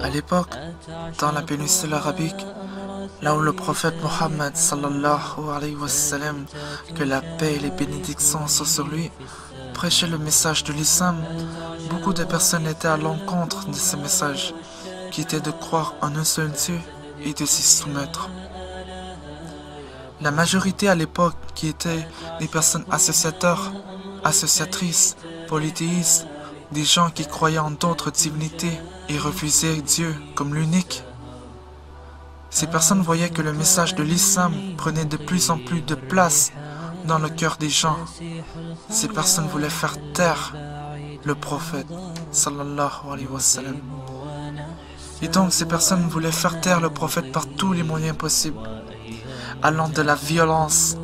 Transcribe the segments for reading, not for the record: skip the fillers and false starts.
À l'époque, dans la péninsule arabique, là où le prophète Mohammed sallallahu alayhi wa sallam, que la paix et les bénédictions soient sur lui, prêchait le message de l'islam, beaucoup de personnes étaient à l'encontre de ce message, qui était de croire en un seul Dieu et de s'y soumettre. La majorité à l'époque, qui étaient des personnes associateurs, associatrices, polythéistes, des gens qui croyaient en d'autres divinités et refusaient Dieu comme l'unique. Ces personnes voyaient que le message de l'islam prenait de plus en plus de place dans le cœur des gens. Ces personnes voulaient faire taire le prophète, sallallahu alayhi wa sallam. Et donc ces personnes voulaient faire taire le prophète par tous les moyens possibles, allant de la violence,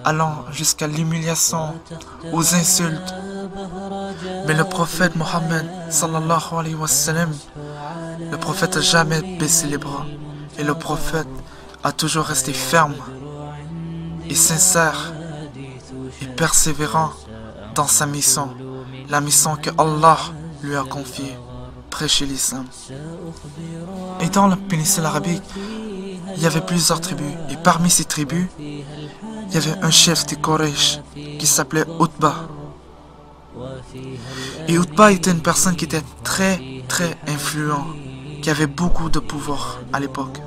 allant jusqu'à l'humiliation, aux insultes. Mais le prophète Mohammed, sallallahu alayhi wa sallam, le prophète n'a jamais baissé les bras. Et le prophète a toujours resté ferme et sincère et persévérant dans sa mission, la mission que Allah lui a confiée, prêcher l'islam. Et dans la péninsule arabique, il y avait plusieurs tribus. Et parmi ces tribus, il y avait un chef des Quraysh qui s'appelait Utba. Et Utba était une personne qui était très influente, qui avait beaucoup de pouvoir à l'époque.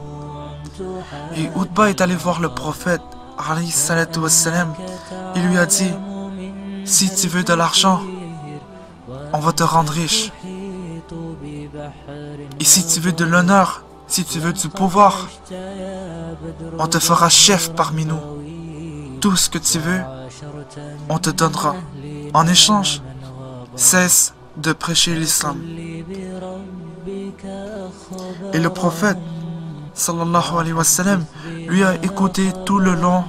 Et Utba est allé voir le prophète, alayhi salatu wassalam, il lui a dit, si tu veux de l'argent, on va te rendre riche. Et si tu veux de l'honneur, si tu veux du pouvoir, on te fera chef parmi nous. Tout ce que tu veux, on te donnera. En échange, cesse de prêcher l'islam. Et le prophète, sallallahu alayhi wa sallam, lui a écouté tout le long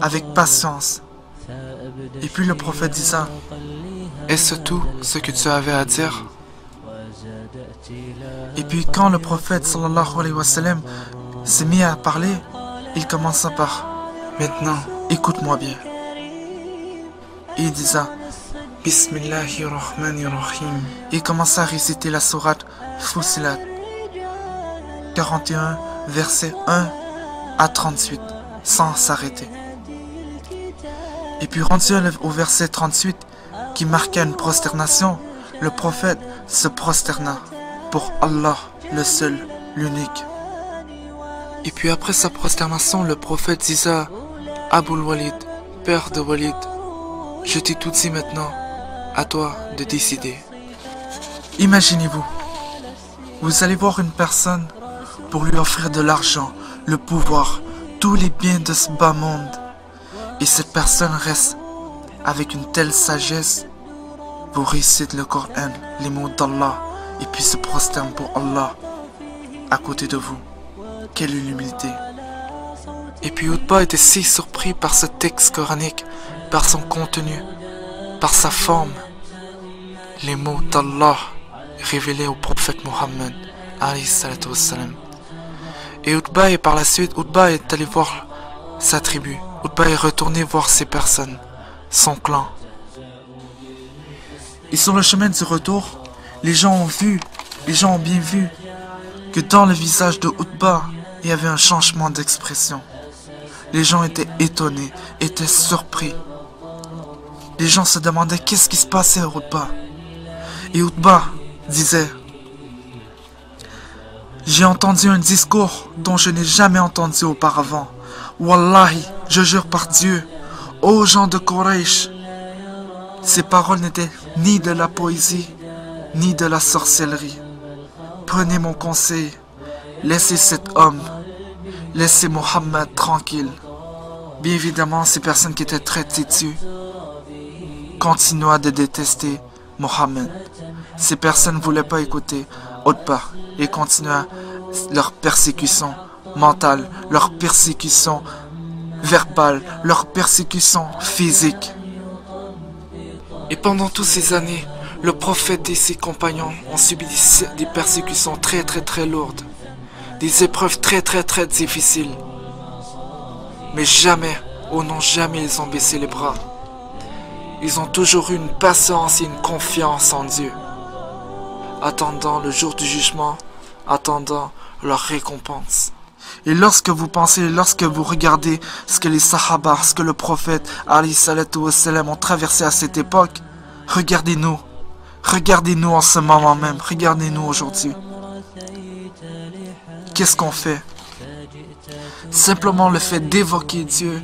avec patience. Et puis le prophète disant, est-ce tout ce que tu avais à dire? Et puis quand le prophète sallallahu alayhi wa sallam s'est mis à parler, il commença par, maintenant écoute-moi bien. Et il disait, Bismillahirrahmanirrahim. Il commença à réciter la sourate Fussilat 41, versets 1 à 38, sans s'arrêter. Et puis rendu au verset 38, qui marquait une prosternation, le prophète se prosterna pour Allah, le seul, l'unique. Et puis après sa prosternation, le prophète disait, Abul Walid, père de Walid, je t'ai tout dit maintenant, à toi de décider. Imaginez-vous, vous allez voir une personne pour lui offrir de l'argent, le pouvoir, tous les biens de ce bas monde. Et cette personne reste avec une telle sagesse, vous récite le Coran, les mots d'Allah, et puis se prosterne pour Allah à côté de vous. Quelle humilité! Et puis Utba était si surpris par ce texte coranique, par son contenu, par sa forme, les mots d'Allah révélés au prophète Mohammed, alayhi salatu wassalam. Et Utba, et par la suite, Utba est allé voir sa tribu. Utba est retourné voir ses personnes, son clan. Et sur le chemin du retour, les gens ont bien vu que dans le visage de Utba, il y avait un changement d'expression. Les gens étaient étonnés, étaient surpris. Les gens se demandaient qu'est-ce qui se passait à Utba. Et Utba disait, j'ai entendu un discours dont je n'ai jamais entendu auparavant. Wallahi, je jure par Dieu, ô gens de Quraysh, ces paroles n'étaient ni de la poésie, ni de la sorcellerie. Prenez mon conseil, laissez cet homme, laissez Mohammed tranquille. Bien évidemment, ces personnes qui étaient très têtues continuaient de détester Mohammed. Ces personnes ne voulaient pas écouter Utba et continuaient leur persécution mentale, leur persécution verbale, leur persécution physique. Et pendant toutes ces années, le prophète et ses compagnons ont subi des persécutions très lourdes, des épreuves très difficiles. Mais jamais, oh non, jamais ils ont baissé les bras. Ils ont toujours eu une patience et une confiance en Dieu, attendant le jour du jugement, attendant leur récompense. Et lorsque vous pensez, lorsque vous regardez ce que les Sahaba, ce que le prophète alayhi salatu wassalam ont traversé à cette époque, regardez-nous. Regardez-nous en ce moment même, regardez-nous aujourd'hui. Qu'est-ce qu'on fait? Simplement le fait d'évoquer Dieu,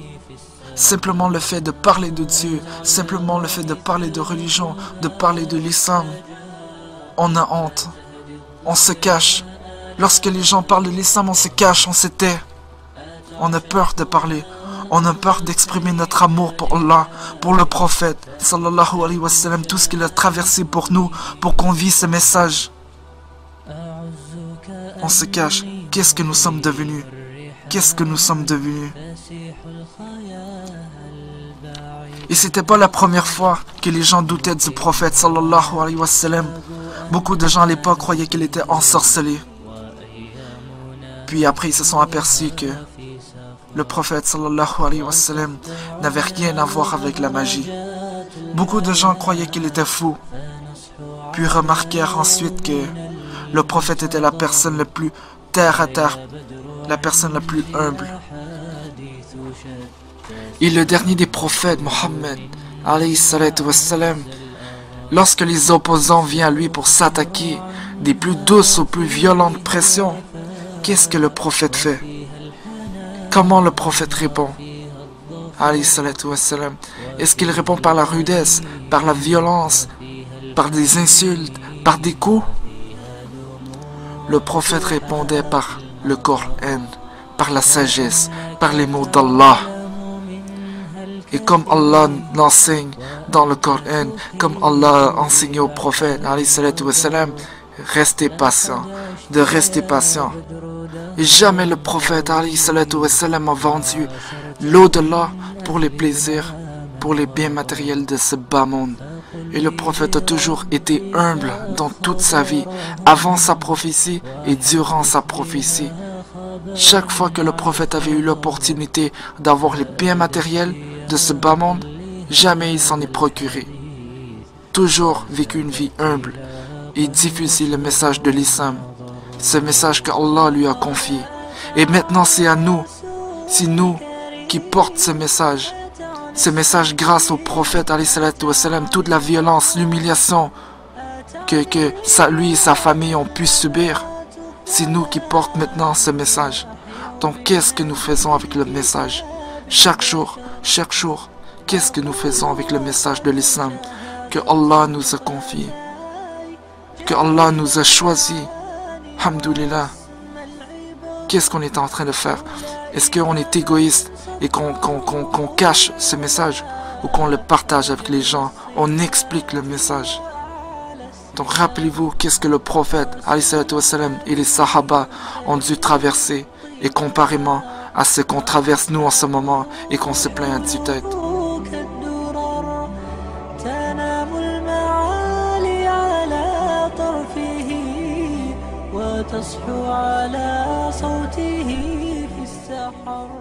simplement le fait de parler de Dieu, simplement le fait de parler de religion, de parler de l'islam, on a honte, on se cache. Lorsque les gens parlent de l'islam, on se cache, on se tait. On a peur de parler. On a peur d'exprimer notre amour pour Allah, pour le prophète, sallallahu alayhi wa sallam, tout ce qu'il a traversé pour nous, pour qu'on vive ce message. On se cache. Qu'est-ce que nous sommes devenus? Qu'est-ce que nous sommes devenus? Et c'était pas la première fois que les gens doutaient du prophète, sallallahu alayhi wa sallam. Beaucoup de gens à l'époque croyaient qu'il était ensorcelé. Puis après, ils se sont aperçus que le prophète sallallahu alayhi wa sallam n'avait rien à voir avec la magie. Beaucoup de gens croyaient qu'il était fou. Puis remarquèrent ensuite que le prophète était la personne la plus terre à terre, la personne la plus humble. Et le dernier des prophètes, Mohammed alayhi salatu wa sallam, lorsque les opposants viennent à lui pour s'attaquer des plus douces aux plus violentes pressions, qu'est-ce que le prophète fait? Comment le prophète répond? Alayhi salatu wassalam. Est-ce qu'il répond par la rudesse, par la violence, par des insultes, par des coups? Le prophète répondait par le Coran, par la sagesse, par les mots d'Allah. Et comme Allah l'enseigne dans le Coran, comme Allah a enseigné au prophète, alayhi salatu wassalam, restez patient, de rester patient. Et jamais le prophète alayhi salatu wassalam a vendu l'au-delà pour les plaisirs, pour les biens matériels de ce bas monde. Et le prophète a toujours été humble dans toute sa vie, avant sa prophétie et durant sa prophétie. Chaque fois que le prophète avait eu l'opportunité d'avoir les biens matériels de ce bas monde, jamais il s'en est procuré. Toujours vécu une vie humble et diffusé le message de l'islam, ce message que Allah lui a confié. Et maintenant c'est à nous, c'est nous qui portons ce message grâce au prophète alayhi salatu wassalam, toute la violence, l'humiliation que lui et sa famille ont pu subir. C'est nous qui portons maintenant ce message. Donc qu'est-ce que nous faisons avec le message? Chaque jour, qu'est-ce que nous faisons avec le message de l'islam que Allah nous a confié, que Allah nous a choisi? Alhamdulillah. Qu'est-ce qu'on est en train de faire? Est-ce qu'on est égoïste et qu'on cache ce message, ou qu'on le partage avec les gens? On explique le message. Donc rappelez-vous qu'est-ce que le prophète alayhi salatu wassalam et les sahaba ont dû traverser, et comparément à ce qu'on traverse nous en ce moment et qu'on se plaint à tue-tête. تصحو على صوته في السحر.